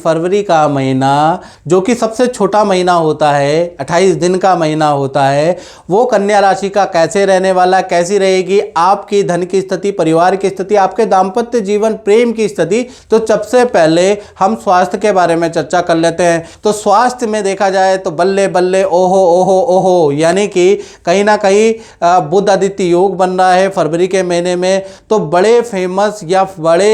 फरवरी का महीना जो कि सबसे छोटा महीना होता है, 28 दिन का महीना होता है, वो कन्या राशि का कैसे रहने वाला, कैसी रहेगी आपकी धन की स्थिति, परिवार की स्थिति, आपके दाम्पत्य जीवन, प्रेम की स्थिति। तो सबसे पहले हम स्वास्थ्य के बारे में चर्चा कर लेते हैं। तो स्वास्थ्य में देखा जाए तो बल्ले बल्ले ओहो ओहो ओहो, यानी कि कहीं ना कहीं बुध आदित्य योग बन रहा है फरवरी के महीने में। तो बड़े फेमस या बड़े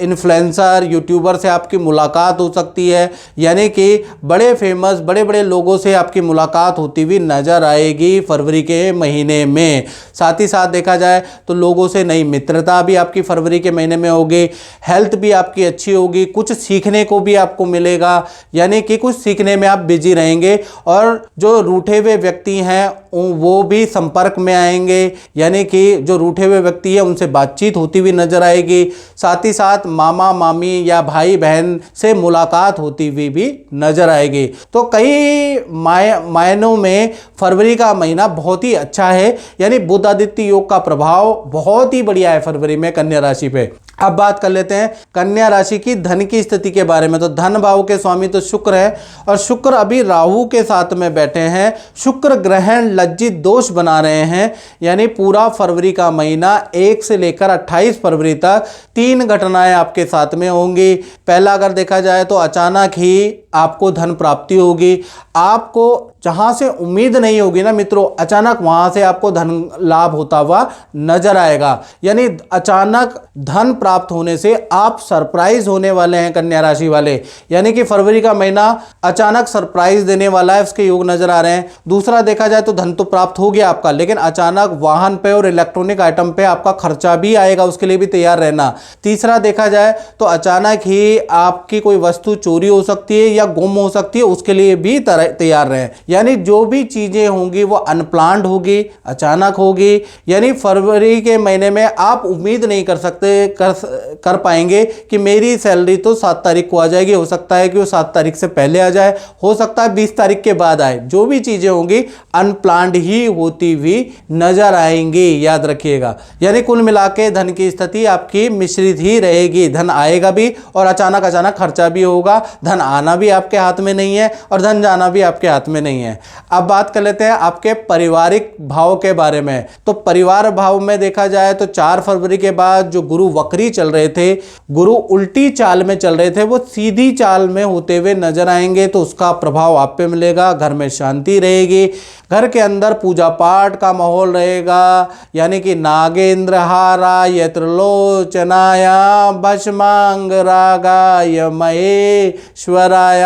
इन्फ्लुएंसर यूट्यूबर से आपकी मुलाकात हो सकती है, यानी कि बड़े फेमस बड़े बड़े लोगों से आपकी मुलाकात होती हुई नजर आएगी फरवरी के महीने में। साथ ही साथ देखा जाए तो लोगों से नई मित्रता भी आपकी फरवरी के महीने में होगी। हेल्थ भी आपकी अच्छी होगी, कुछ सीखने को भी आपको मिलेगा, यानी कि कुछ सीखने में आप बिजी रहेंगे। और जो रूठे हुए व्यक्ति हैं वो भी संपर्क में आएंगे, यानी कि जो रूठे हुए व्यक्ति है उनसे बातचीत होती हुई नजर आएगी। साथ ही साथ मामा मामी या भाई बहन से मुलाकात होती हुई भी नजर आएगी। तो कई मायनों में फरवरी का महीना बहुत ही अच्छा है, यानी बुध आदित्य योग का प्रभाव बहुत ही बढ़िया है फरवरी में कन्या राशि पे। अब बात कर लेते हैं कन्या राशि की धन की स्थिति के बारे में। तो धन भाव के स्वामी तो शुक्र है, और शुक्र अभी राहु के साथ में बैठे हैं। शुक्र ग्रहण लज्जित दोष बना रहे हैं, यानी पूरा फरवरी का महीना 1 से लेकर 28 फरवरी तक 3 घटनाएं आपके साथ में होंगी। पहला अगर देखा जाए तो अचानक ही आपको धन प्राप्ति होगी। आपको जहां से उम्मीद नहीं होगी ना मित्रों, अचानक वहां से आपको धन लाभ होता हुआ नजर आएगा, यानी अचानक धन प्राप्त होने से आप सरप्राइज होने वाले हैं कन्या राशि वाले, यानी कि फरवरी का महीना अचानक सरप्राइज देने वाला है, उसके योग नजर आ रहे हैं। दूसरा देखा जाए तो धन तो प्राप्त हो गया आपका, लेकिन अचानक वाहन पे और इलेक्ट्रॉनिक आइटम पे आपका खर्चा भी आएगा, उसके लिए भी तैयार रहना। तीसरा देखा जाए तो अचानक ही आपकी कोई वस्तु चोरी हो सकती है या गुम हो सकती है, उसके लिए भी तैयार रहें। यानी जो भी चीजें होंगी वो अनप्लान्ड होगी, अचानक होगी। यानी फरवरी के महीने में आप उम्मीद नहीं कर पाएंगे कि मेरी सैलरी तो 7 तारीख को आ जाएगी, हो सकता है कि वो 7 तारीख से पहले आ जाए, हो सकता है 20 तारीख के बाद आए। जो भी चीजें होंगी अनप्लान्ड ही होती हुई नजर आएंगी, याद रखिएगा। यानी कुल मिला के धन की स्थिति आपकी मिश्रित ही रहेगी, धन आएगा भी और अचानक अचानक खर्चा भी होगा। धन आना भी आपके हाथ में नहीं है और धन जाना भी आपके हाथ में नहीं है। अब बात कर लेते हैं आपके पारिवारिक भाव के बारे में। तो परिवार भाव में देखा जाए तो 4 फरवरी के बाद जो गुरु वक्री चल रहे थे, गुरु उल्टी चाल में चल रहे थे, वो सीधी चाल में होते हुए नजर आएंगे, तो उसका प्रभाव आप पे मिलेगा। घर में शांति रहेगी, घर के अंदर पूजा पाठ का माहौल रहेगा, यानी कि नागेंद्र हाराय त्रिलोचनाय भस्मांग रागाय महेश्वराय,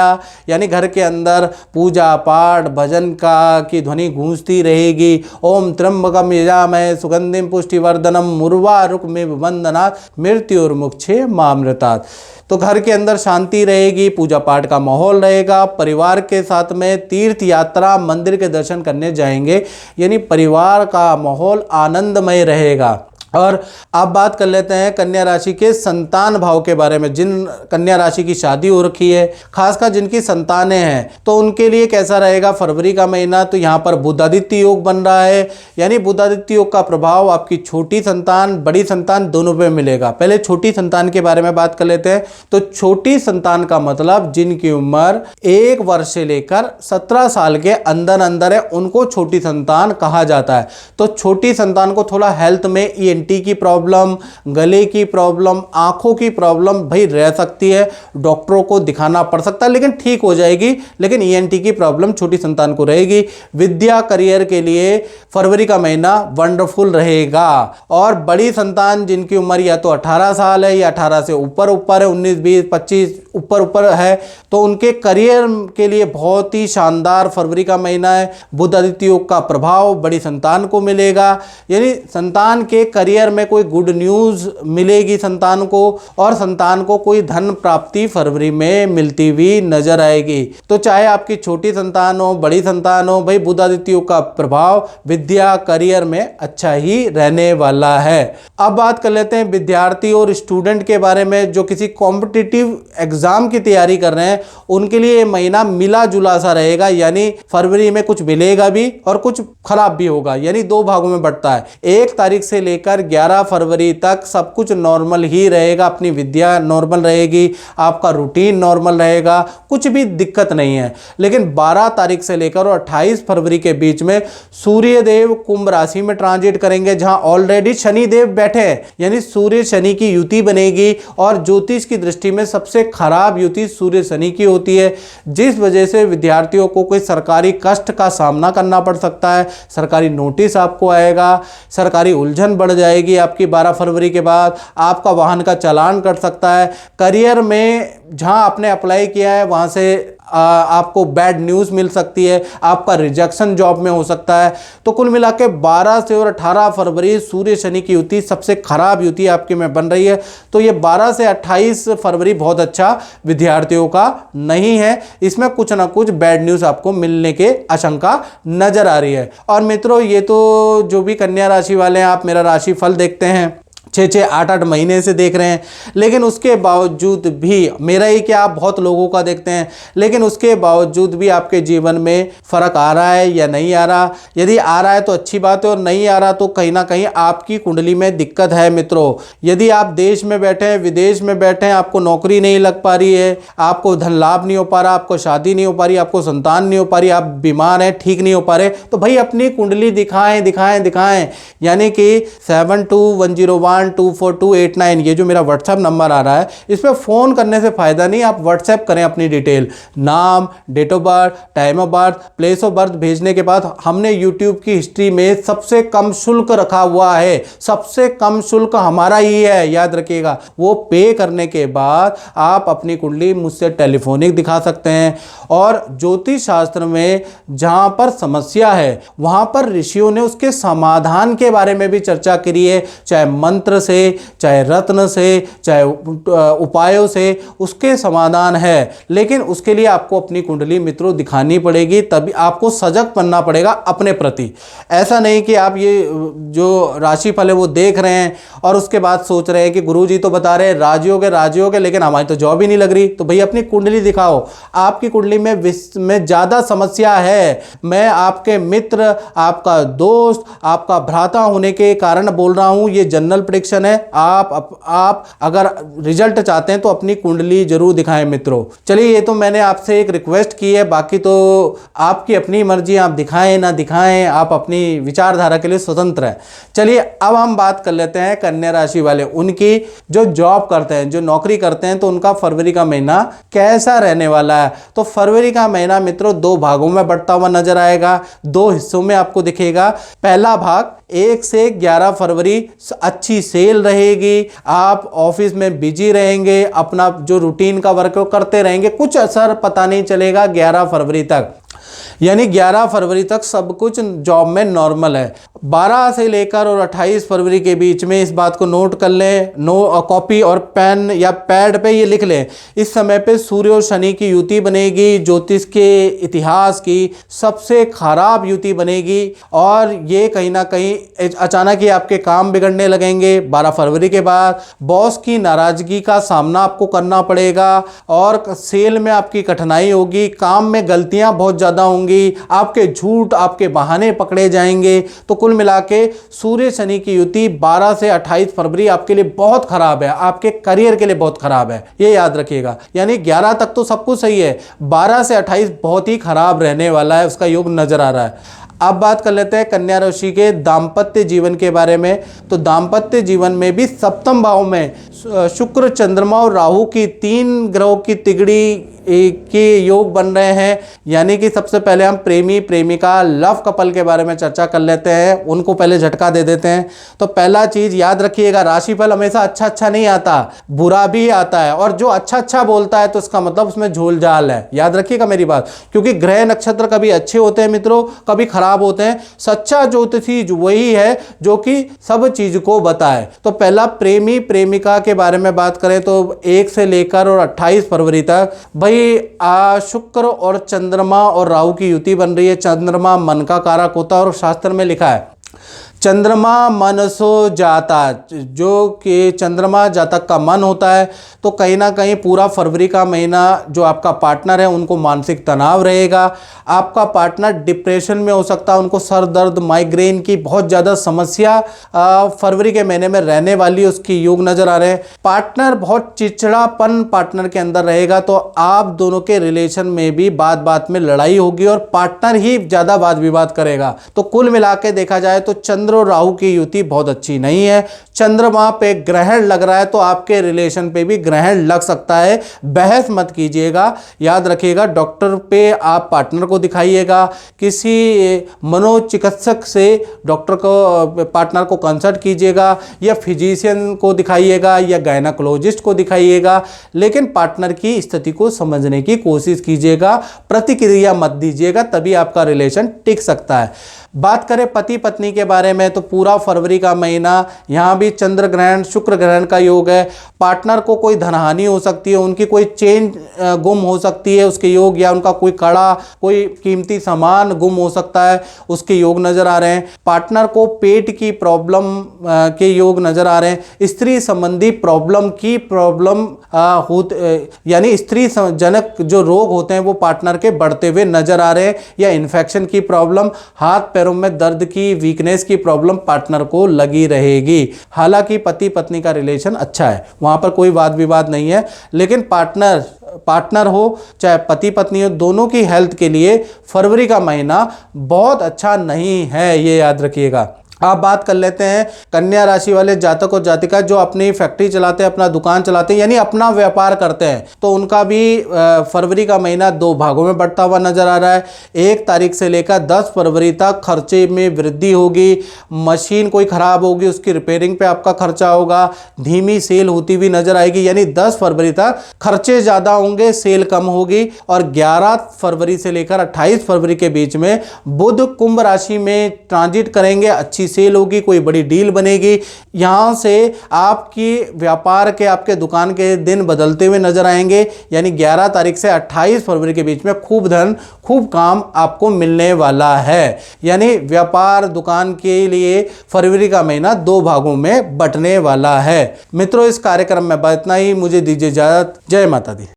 यानी घर के अंदर पूजा पाठ भजन की ध्वनि गूंजती रहेगी। ओम त्र्यंबकम यजामहे सुगंधिम पुष्टिवर्धनम मुर्वारुकमिव बंधनात् मृत्युर्मुक्षे मामृतात्। तो घर के अंदर शांति रहेगी, पूजा पाठ का माहौल रहेगा। परिवार के साथ में तीर्थ यात्रा मंदिर के दर्शन करने जाएंगे, यानी परिवार का माहौल आनंदमय रहेगा। और अब बात कर लेते हैं कन्या राशि के संतान भाव के बारे में। जिन कन्या राशि की शादी हो रखी है, खासकर जिनकी संतानें हैं, तो उनके लिए कैसा रहेगा फरवरी का महीना। तो यहाँ पर बुध आदित्य योग बन रहा है, यानी बुध आदित्य योग का प्रभाव आपकी छोटी संतान बड़ी संतान दोनों पे मिलेगा। पहले छोटी संतान के बारे में बात कर लेते हैं। तो छोटी संतान का मतलब जिनकी उम्र 1 वर्ष से लेकर 17 साल के अंदर अंदर है, उनको छोटी संतान कहा जाता है। तो छोटी संतान को थोड़ा हेल्थ में ईएनटी की प्रॉब्लम, गले की प्रॉब्लम, आंखों की प्रॉब्लम भाई रह सकती है, डॉक्टरों को दिखाना पड़ सकता है, लेकिन ठीक हो जाएगी। लेकिन ईएनटी की प्रॉब्लम छोटी संतान को रहेगी। विद्या करियर के लिए फरवरी का महीना वंडरफुल रहेगा। और बड़ी संतान जिनकी उम्र या तो 18 साल है या 18 से ऊपर है, 19 20 25 ऊपर है, तो उनके करियर के लिए बहुत ही शानदार फरवरी का महीना है। बुध आदित्य योग का प्रभाव बड़ी संतान को मिलेगा, यानी संतान के करियर में कोई गुड न्यूज मिलेगी संतान को, और संतान को कोई धन प्राप्ति फरवरी में मिलती हुई नजर आएगी। तो चाहे आपकी छोटी संतान हो बड़ी संतान हो, भाई बुध आदित्य योग का प्रभाव विद्या करियर में अच्छा ही रहने वाला है। अब बात कर लेते हैं विद्यार्थी और स्टूडेंट के बारे में, जो किसी कॉम्पिटिटिव एग्जाम एग्ज़ाम की तैयारी कर रहे हैं उनके लिए ये महीना मिला जुला सा रहेगा, यानी फरवरी में कुछ मिलेगा भी और कुछ खराब भी होगा, यानी दो भागों में बढ़ता है। 1 तारीख से लेकर 11 फरवरी तक सब कुछ नॉर्मल ही रहेगा, अपनी विद्या नॉर्मल रहेगी, आपका रूटीन नॉर्मल रहेगा, कुछ भी दिक्कत नहीं है। लेकिन 12 तारीख से लेकर और 28 फरवरी के बीच में सूर्यदेव कुंभ राशि में ट्रांजिट करेंगे, जहां ऑलरेडी शनिदेव बैठे हैं, यानी सूर्य शनि की युति बनेगी और ज्योतिष की दृष्टि में सबसे खराब युति सूर्य शनि की होती है, जिस वजह से विद्यार्थियों को कोई सरकारी कष्ट का सामना करना पड़ सकता है, सरकारी नोटिस आपको आएगा, सरकारी उलझन बढ़ जाएगी आपकी 12 फरवरी के बाद, आपका वाहन का चालान कट सकता है। करियर में जहां आपने अप्लाई किया है वहां से आपको बैड न्यूज़ मिल सकती है, आपका रिजेक्शन जॉब में हो सकता है। तो कुल मिला के 12 से और 18 फरवरी सूर्य शनि की युति सबसे खराब युति आपकी में बन रही है। तो ये 12 से 28 फरवरी बहुत अच्छा विद्यार्थियों का नहीं है, इसमें कुछ ना कुछ बैड न्यूज़ आपको मिलने के आशंका नजर आ रही है। और मित्रों, ये तो जो भी कन्या राशि वाले हैं, आप मेरा राशि फल देखते हैं 6-6, 8-8 महीने से देख रहे हैं, लेकिन उसके बावजूद भी, मेरा ही क्या, आप बहुत लोगों का देखते हैं, लेकिन उसके बावजूद भी आपके जीवन में फ़र्क आ रहा है या नहीं आ रहा। यदि आ रहा है तो अच्छी बात है, और नहीं आ रहा तो कहीं ना कहीं आपकी कुंडली में दिक्कत है। मित्रों, यदि आप देश में बैठे हैं, विदेश में बैठे हैं, आपको नौकरी नहीं लग पा रही है, आपको धन लाभ नहीं हो पा रहा, आपको शादी नहीं हो पा रही, आपको संतान नहीं हो पा रही, आप बीमार हैं, ठीक नहीं हो पा रहे, तो भाई अपनी कुंडली दिखाएं दिखाएं दिखाएं। यानी कि 7210124289, ये जो मेरा व्हाट्सएप नंबर आ रहा है, इस पर फ़ोन करने से फ़ायदा नहीं, आप व्हाट्सएप करें अपनी डिटेल, नाम, date of birth, time of birth, place of birth भेजने के बाद हमने यूट्यूब की हिस्ट्री में सबसे कम शुल्क रखा हुआ है, सबसे कम शुल्क हमारा ही है, याद रखिएगा। वो पे करने के बाद आप अपनी कुंडली मुझसे टेलीफोनिक दिखा सकते हैं। और ज्योतिष शास्त्र में जहाँ पर समस्या है वहाँ पर ऋषियों ने उसके समाधान के बारे में भी चर्चा करी है, चाहे मंत्र से, चाहे रत्न से, चाहे उपायों से, उसके समाधान है। लेकिन उसके लिए आपको अपनी कुंडली मित्रों दिखानी पड़ेगी, तभी आपको सजग बनना पड़ेगा अपने प्रति। ऐसा नहीं कि आप ये जो राशिफल है वो देख रहे हैं और उसके बाद सोच रहे हैं कि गुरुजी तो बता रहे हैं राजयोग है, लेकिन हमारी तो जॉब ही नहीं लग रही। तो भाई अपनी कुंडली दिखाओ, आपकी कुंडली में ज़्यादा समस्या है। मैं आपके मित्र, आपका दोस्त, आपका भ्राता होने के कारण बोल रहा हूं, ये जनरल प्रेडिक्शन है। आप अगर रिजल्ट चाहते हैं तो अपनी कुंडली जरूर दिखाएं मित्रों। चलिए, ये तो मैंने आपसे एक रिक्वेस्ट की है, बाकी तो आपकी अपनी मर्जी, आप दिखाएं ना दिखाएं, आप अपनी विचारधारा के लिए स्वतंत्र हैं। चलिए, अब हम बात कर लेते हैं कन्या राशि वाले, उनकी जो जॉब करते हैं, जो नौकरी करते हैं, तो उनका फरवरी का महीना कैसा रहने वाला है। तो फरवरी का महीना मित्रों 2 भागों में बढ़ता हुआ नजर आएगा, 2 हिस्सों में आपको दिखेगा। पहला भाग 1 से 11 फरवरी अच्छी सेल रहेगी, आप ऑफिस में बिजी रहेंगे, अपना जो रूटीन का वर्क करते रहेंगे, कुछ असर पता नहीं चलेगा 11 फरवरी तक, यानी 11 फरवरी तक सब कुछ जॉब में नॉर्मल है। 12 से लेकर और 28 फरवरी के बीच में इस बात को नोट कर लें, कॉपी और पेन या पैड पे ये लिख लें, इस समय पे सूर्य और शनि की युति बनेगी, ज्योतिष के इतिहास की सबसे खराब युति बनेगी, और ये कहीं ना कहीं अचानक ही आपके काम बिगड़ने लगेंगे। 12 फरवरी के बाद बॉस की नाराजगी का सामना आपको करना पड़ेगा, और सेल में आपकी कठिनाई होगी, काम में गलतियां बहुत ज़्यादा होंगी, आपके झूठ, आपके बहाने पकड़े जाएंगे। तो कुल मिला के सूर्य शनि की युति 12 से 28 फरवरी आपके लिए बहुत खराब है, आपके करियर के लिए बहुत खराब है, ये याद रखिएगा। यानी 11 तक तो सब कुछ सही है, 12 से 28 बहुत ही खराब रहने वाला है, उसका योग नजर आ रहा है। अब बात कर लेते हैं कन्या राशि के दाम्पत्य जीवन के बारे में। तो दाम्पत्य जीवन में भी सप्तम भाव में शुक्र, चंद्रमा और राहु की 3 ग्रहों की तिगड़ी के योग बन रहे हैं। यानी कि सबसे पहले हम प्रेमी प्रेमिका लव कपल के बारे में चर्चा कर लेते हैं, उनको पहले झटका दे देते हैं। तो पहला चीज़ याद रखिएगा, राशिफल हमेशा अच्छा नहीं आता, बुरा भी आता है, और जो अच्छा बोलता है तो इसका मतलब उसमें झोल झाल है, याद रखिएगा मेरी बात। क्योंकि ग्रह नक्षत्र कभी अच्छे होते हैं मित्रों, कभी खराब होते हैं। सच्चा ज्योतिषी वही है जो कि सब चीज को बताए। तो पहला प्रेमी प्रेमिका के बारे में बात करें तो 1 से लेकर और 28 फरवरी तक भाई शुक्र और चंद्रमा और राहु की युति बन रही है। चंद्रमा मन का कारक होता है और शास्त्र में लिखा है चंद्रमा मनसो जाता, जो कि चंद्रमा जातक का मन होता है, तो कहीं ना कहीं पूरा फरवरी का महीना जो आपका पार्टनर है उनको मानसिक तनाव रहेगा। आपका पार्टनर डिप्रेशन में हो सकता है, उनको सर दर्द, माइग्रेन की बहुत ज़्यादा समस्या फरवरी के महीने में रहने वाली, उसकी योग नज़र आ रहे हैं। पार्टनर बहुत चिड़चिड़ापन पार्टनर के अंदर रहेगा, तो आप दोनों के रिलेशन में भी बात बात में लड़ाई होगी और पार्टनर ही ज़्यादा वाद विवाद करेगा। तो कुल मिला के देखा जाए तो चंद्र और राहु की युति बहुत अच्छी नहीं है। चंद्रमा पे ग्रहण लग रहा है तो आपके रिलेशन पे भी ग्रहण लग सकता है। बहस मत कीजिएगा, याद रखिएगा डॉक्टर पे आप पार्टनर को दिखाइएगा, किसी मनोचिकित्सक से डॉक्टर को पार्टनर को कंसल्ट कीजिएगा, या फिजिशियन को दिखाइएगा या गायनाकोलॉजिस्ट को दिखाइएगा, लेकिन पार्टनर की स्थिति को समझने की कोशिश कीजिएगा, प्रतिक्रिया मत दीजिएगा, तभी आपका रिलेशन टिक सकता है। बात करें पति पत्नी के बारे में तो पूरा फरवरी का महीना यहाँ भी चंद्र ग्रहण शुक्र ग्रहण का योग है। पार्टनर को कोई धनहानि हो सकती है, उनकी कोई चेन गुम हो सकती है उसके योग, या उनका कोई कड़ा, कोई कीमती सामान गुम हो सकता है, उसके योग नज़र आ रहे हैं। पार्टनर को पेट की प्रॉब्लम के योग नज़र आ रहे हैं। स्त्री संबंधी प्रॉब्लम यानी स्त्री जनक जो रोग होते हैं वो पार्टनर के बढ़ते हुए नज़र आ रहे हैं, या इन्फेक्शन की प्रॉब्लम, हाथ पैरों में दर्द की, वीकनेस की प्रॉब्लम पार्टनर को लगी रहेगी। हालांकि पति पत्नी का रिलेशन अच्छा है, वहां पर कोई वाद विवाद नहीं है, लेकिन पार्टनर हो चाहे पति पत्नी हो, दोनों की हेल्थ के लिए फरवरी का महीना बहुत अच्छा नहीं है, ये याद रखिएगा। आप बात कर लेते हैं कन्या राशि वाले जातक और जातिका जो अपनी फैक्ट्री चलाते हैं, अपना दुकान चलाते हैं, यानी अपना व्यापार करते हैं, तो उनका भी फरवरी का महीना 2 भागों में बढ़ता हुआ नजर आ रहा है। 1 तारीख से लेकर 10 फरवरी तक खर्चे में वृद्धि होगी। मशीन कोई खराब होगी, उसकी रिपेयरिंग पे आपका खर्चा होगा। धीमी सेल होती हुई नजर आएगी, यानी 10 फरवरी तक खर्चे ज़्यादा होंगे, सेल कम होगी। और 11 फरवरी से लेकर 28 फरवरी के बीच में बुध कुंभ राशि में ट्रांजिट करेंगे, अच्छी सेल होगी, कोई बड़ी डील बनेगी। यहां से आपकी व्यापार के, आपके दुकान के दिन बदलते हुए नजर आएंगे, यानी 11 तारीख से 28 फरवरी के बीच में खूब धन, खूब काम आपको मिलने वाला है। यानी व्यापार दुकान के लिए फरवरी का महीना 2 भागों में बंटने वाला है। मित्रों, इस कार्यक्रम में इतना ही, मुझे दीजिए इजाजत। जय माता दी।